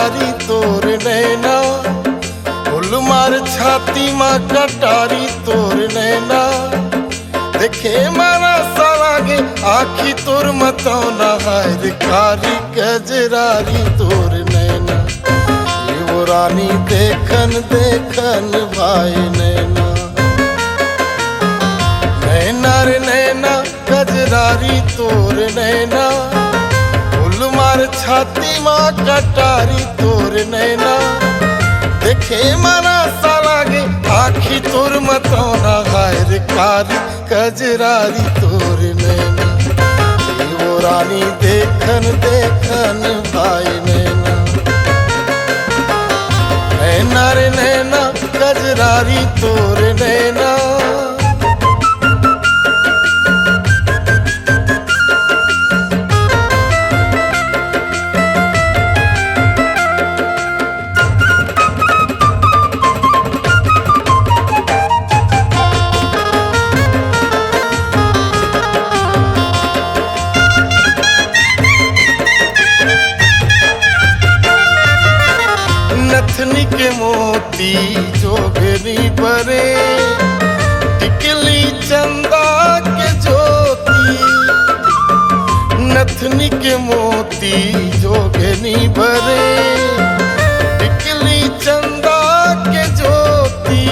कजरारी तोर नैना, फूल मार छाती माँ कटारी तोर नैना, देखे मारा सालागे आखी तोर मतौना, हाय रे कारी कजरारी तोर नैना, वो रानी देखन देखन भाई नैना, नैना रे नैना कजरारी तोर नैना, फूल मार छाती माँ कटारी तोर नैना, देखे मारा सालागे आखी तोर मतौना, हाय रे कारी कजरारी तोर नैना, वो रानी देखन देखन भाई नैना, नैना रे नैना कजरारी तोर नैना। नथनी के मोती जोगनी परे, टिकली चंदा के ज्योति, नथनी के मोती जोगनी परे, टिकली चंदा के ज्योति,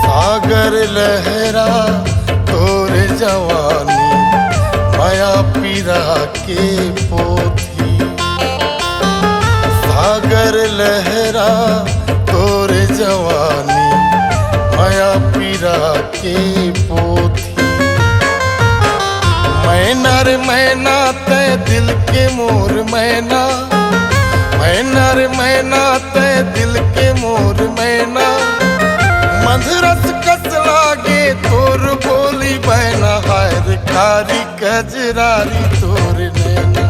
सागर लहरा तोर जवानी, माया पीरा के पोथी, सागर लहरा तोर जवानी, माया पीरा के पोथी, मैना रे मैना तै दिल के मोर मैना, मैना रे मैना तै दिल के मोर मैना, मधुरस कस लागे तोर बोली बहना, हाय रे कारी कजरारी तोर नैना,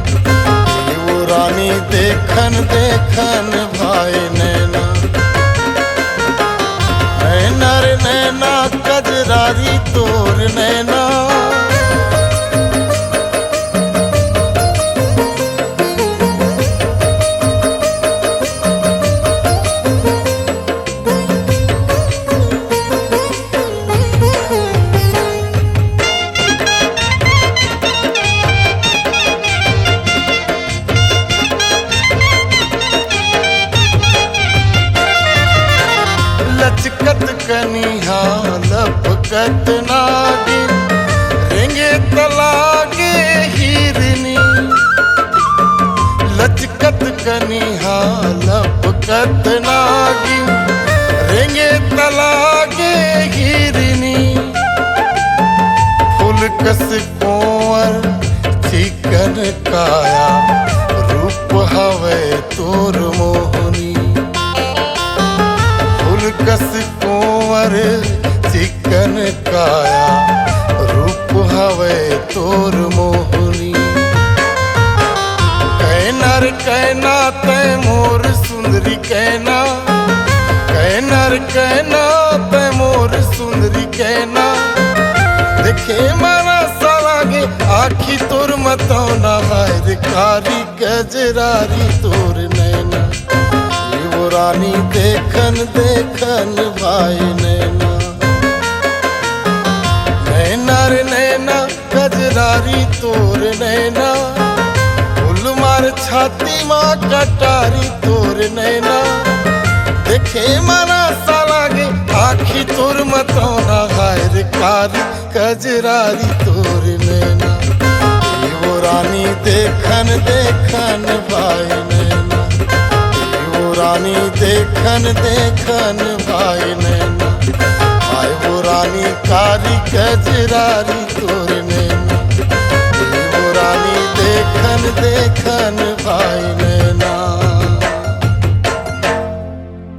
वो रानी देखन देखन भाई नैना, नैना रे नैना कजरारी तोर नैना। लचकत कनिहा लपकत नागिन, रेंगे तलागे हिरनी, लचकत कनिहा लपकत नागिन, रेंगे तलागे हिरनी, फूल कस कुंवर चिकन काया, रूप हवे तोर मोहनी, कस कुंवर चिकन काया, रूप हवे तोर मोहनी, कहना रे कहना तै मोर सुंदरी कहना, कहना रे कहना तै मोर सुंदरी कहना, देखे मारा सालागे आखी तोर मतौना, हाय रे कारी कजरारी तोर नैना, वो रानी देखन देखन भाई नैना, नैना रे नैना कजरारी तोर नैना, फूल मार छाती माँ कटारी तोर नैना, देखे मारा सालागे आखी तोर मतौना, हाय रे कारी कजरारी तोर नैना, वो रानी देखन देखन भाई नैना, रानी देखन देखन भाई नैना, आय वो रानी कारी कजरारी तोर नैना, वो रानी देखन देखन भाई नैना,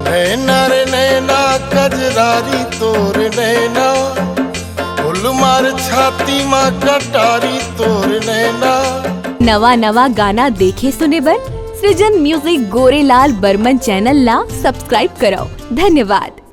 नैना रे नैना कजरारी तोर नैना, फूल मार छाती माँ कटारी तोर नैना। नवा नवा गाना देखे सुने बर सृजन म्यूजिक गोरेलाल बर्मन चैनल ला सब्सक्राइब करो। धन्यवाद।